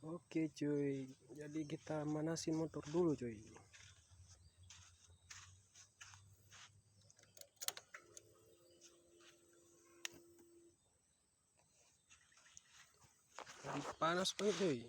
Oke cuy, jadi kita manasin motor dulu cuy. Lagi panas banget cuy.